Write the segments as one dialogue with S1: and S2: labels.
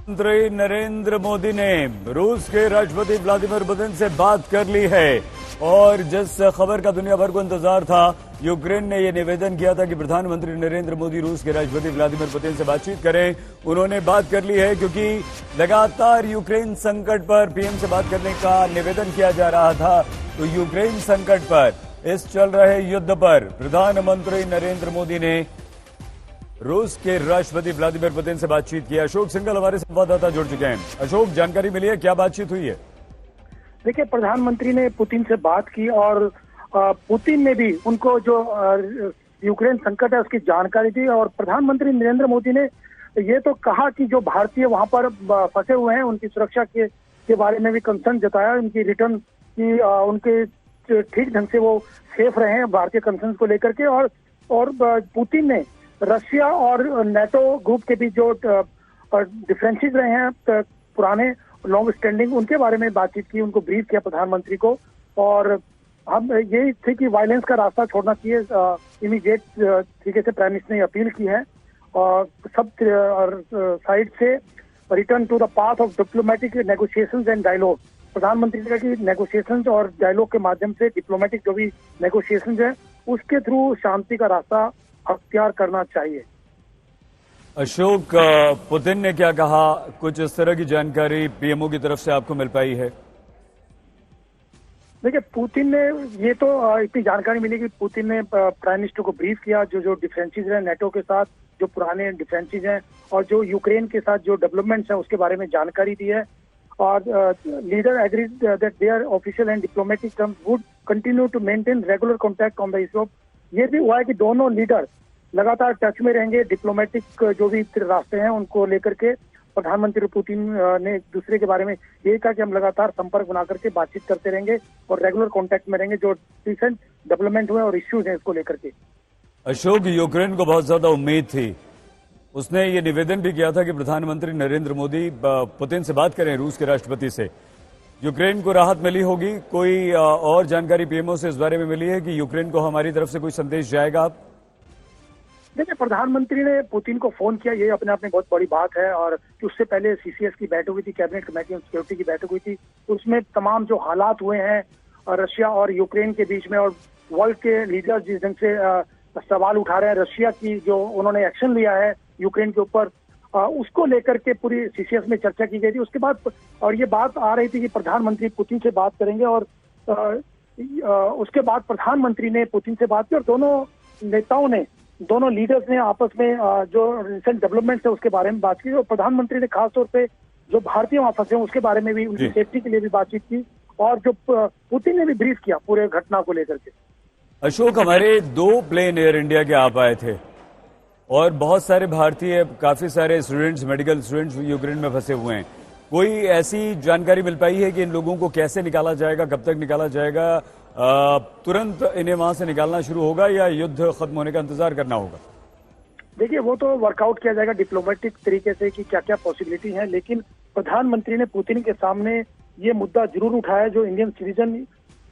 S1: प्रधानमंत्री नरेंद्र मोदी ने रूस के राष्ट्रपति व्लादिमीर पुतिन से बात कर ली है और जिस खबर का दुनिया भर को इंतजार था, यूक्रेन ने यह निवेदन किया था कि प्रधानमंत्री नरेंद्र मोदी रूस के राष्ट्रपति व्लादिमीर पुतिन से बातचीत करें। उन्होंने बात कर ली है क्योंकि लगातार यूक्रेन संकट पर पीएम से बात करने का निवेदन किया जा रहा था। तो यूक्रेन संकट पर, इस चल रहे युद्ध पर प्रधानमंत्री नरेंद्र मोदी ने रूस के राष्ट्रपति व्लादिमीर पुतिन से बातचीत की। अशोक सिंघल हमारे संवाददाता जुड़ चुके हैं। अशोक, जानकारी मिली है, क्या बातचीत हुई है?
S2: देखिए, प्रधानमंत्री ने पुतिन से बात की और पुतिन ने भी उनको जो यूक्रेन संकट है उसकी जानकारी दी और प्रधानमंत्री नरेंद्र मोदी ने ये तो कहा कि जो भारतीय वहां पर फंसे हुए हैं उनकी सुरक्षा के बारे में भी कंसर्न जताया। उनकी रिटर्न की उनके ठीक ढंग से वो सेफ रहे हैं भारतीय कंसर्न को लेकर के। और पुतिन ने रशिया और नेटो ग्रुप के बीच जो डिफरेंसेस रहे हैं पुराने लॉन्ग स्टैंडिंग, उनके बारे में बातचीत की, उनको ब्रीफ किया प्रधानमंत्री को। और हम यही थे कि वायलेंस का रास्ता छोड़ना चाहिए, इमीडिएट तरीके से प्राइम मिनिस्टर ने अपील की है और सब साइड से return to the path of diplomatic negotiations and dialogue. प्रधानमंत्री ने कहा कि नेगोशिएशंस और डायलॉग के माध्यम से डिप्लोमेटिक जो भी नेगोशिएशंस है उसके थ्रू शांति का रास्ता अख्तियार करना चाहिए।
S1: अशोक, पुतिन ने क्या कहा? कुछ इस तरह की जानकारी पीएमओ की तरफ से आपको मिल पाई है?
S2: देखिए, पुतिन ने ये तो इतनी जानकारी मिली कि पुतिन ने प्राइम मिनिस्टर को ब्रीफ किया जो डिफरेंसेस हैं नेटो के साथ, जो पुराने डिफरेंसेस हैं और जो यूक्रेन के साथ जो डेवलपमेंट्स हैं उसके बारे में जानकारी दी है। और leader agreed that their official and diplomatic terms would continue to maintain regular contact on the issue of. ये भी हुआ है कि दोनों लीडर लगातार टच में रहेंगे, डिप्लोमेटिक जो भी रास्ते हैं उनको लेकर के। प्रधानमंत्री पुतिन ने एक दूसरे के बारे में ये कहा कि हम लगातार संपर्क बना करके बातचीत करते रहेंगे और रेगुलर कांटेक्ट में रहेंगे जो रिसेंट डेवलपमेंट हुए और इश्यूज हैं इसको लेकर के।
S1: अशोक, यूक्रेन को बहुत ज्यादा उम्मीद थी, उसने ये निवेदन भी किया था कि प्रधानमंत्री नरेंद्र मोदी पुतिन से बात करें, रूस के राष्ट्रपति से। यूक्रेन को राहत मिली होगी? कोई और जानकारी पीएमओ से इस बारे में मिली है कि यूक्रेन को हमारी तरफ से कोई संदेश जाएगा? आप
S2: देखिए, प्रधानमंत्री ने पुतिन को फोन किया, ये अपने आप में बहुत बड़ी बात है। और उससे पहले सीसीएस की बैठक हुई थी, कैबिनेट कमेटी ऑन सिक्योरिटी की बैठक हुई थी, उसमें तमाम जो हालात हुए हैं रशिया और यूक्रेन के बीच में और वर्ल्ड के लीडर्स जिस ढंग से सवाल उठा रहे हैं, रशिया की जो उन्होंने एक्शन लिया है यूक्रेन के ऊपर, उसको लेकर के पूरी सीसीएस में चर्चा की गई थी। उसके बाद और ये बात आ रही थी कि प्रधानमंत्री पुतिन से बात करेंगे और उसके बाद प्रधानमंत्री ने पुतिन से बात की और दोनों लीडर्स ने आपस में जो रिसेंट डेवलपमेंट है उसके बारे में बात की। और प्रधानमंत्री ने खासतौर पे जो भारतीय वहां फंसे हैं उसके बारे में भी, उनकी सेफ्टी के लिए भी बातचीत की और जो पुतिन ने भी ब्रीफ किया पूरे घटना को लेकर के।
S1: अशोक, हमारे 2 प्लेन एयर इंडिया के आप आए थे और बहुत सारे भारतीय, काफी सारे स्टूडेंट्स, मेडिकल स्टूडेंट्स यूक्रेन में फंसे हुए हैं। कोई ऐसी जानकारी मिल पाई है कि इन लोगों को कैसे निकाला जाएगा, कब तक निकाला जाएगा? तुरंत इन्हें वहां से निकालना शुरू होगा या युद्ध खत्म होने का इंतजार करना होगा?
S2: देखिए, वो तो वर्कआउट किया जाएगा डिप्लोमेटिक तरीके से कि क्या क्या पॉसिबिलिटी है। लेकिन प्रधानमंत्री ने पुतिन के सामने ये मुद्दा जरूर उठाया, जो इंडियन सिटीजन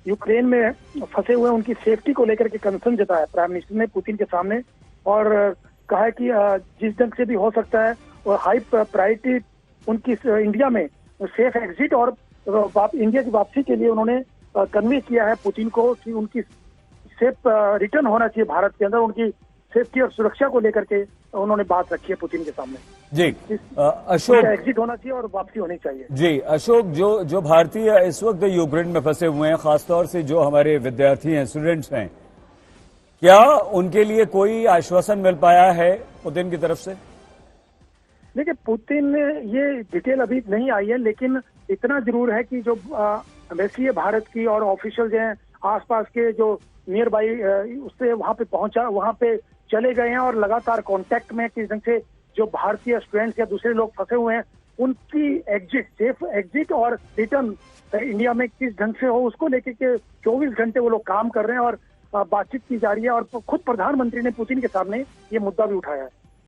S2: यूक्रेन में फंसे हुए हैं उनकी सेफ्टी को लेकर के कंसर्न जताया प्राइम मिनिस्टर ने पुतिन के सामने। और कहा है कि जिस ढंग से भी हो सकता है और हाई प्रायोरिटी उनकी इंडिया में सेफ एग्जिट और इंडिया की वापसी के लिए उन्होंने कन्वे किया है पुतिन को कि उनकी सेफ रिटर्न होना चाहिए भारत के अंदर। उनकी सेफ्टी और सुरक्षा को लेकर के उन्होंने बात रखी है पुतिन के सामने।
S1: जी अशोक,
S2: एग्जिट होना चाहिए और वापसी होनी चाहिए।
S1: जी अशोक, जो भारतीय इस वक्त यूक्रेन में फंसे हुए हैं, खासतौर से जो हमारे विद्यार्थी हैं, स्टूडेंट्स हैं, क्या उनके लिए कोई आश्वासन मिल पाया है पुतिन की तरफ से?
S2: देखिए, पुतिन ने ये डिटेल अभी नहीं आई है, लेकिन इतना जरूर है कि जो एम्बेसी है भारत की और ऑफिशियल हैं आसपास के जो नियर बाई उससे वहां पे पहुंचा, वहां पे चले गए हैं और लगातार कांटेक्ट में किस ढंग से जो भारतीय स्टूडेंट्स या दूसरे लोग फंसे हुए हैं उनकी एग्जिट, सेफ एग्जिट और रिटर्न इंडिया में किस ढंग से हो उसको लेकर के 24 घंटे वो लोग काम कर रहे हैं और बातचीत की जा रही है। और खुद प्रधानमंत्री ने पुतिन के सामने ये मुद्दा भी उठाया है।